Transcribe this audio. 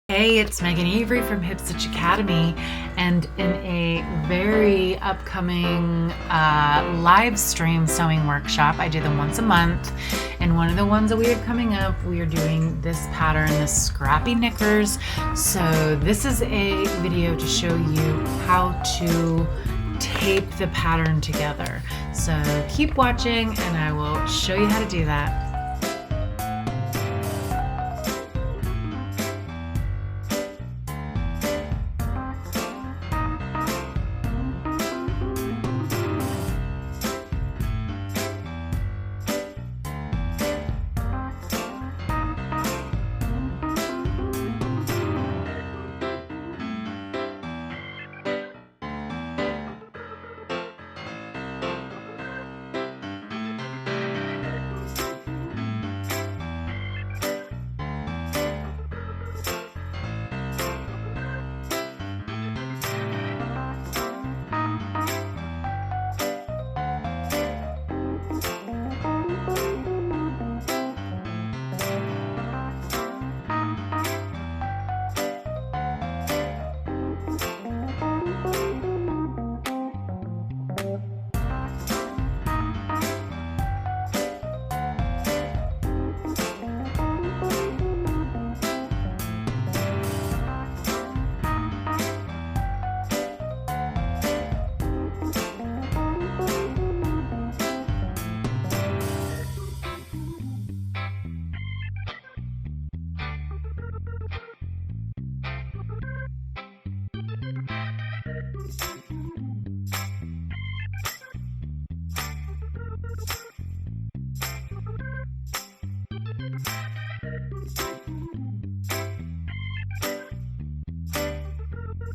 Hey, it's Megan Avery from Hipstitch Academy, and in a very upcoming live stream sewing workshop, I do them once a month, and one of the ones that we have coming up, we are doing this pattern, the Scrappy Knickers. So this is a video to show you how to tape the pattern together. So keep watching and I will show you how to do that.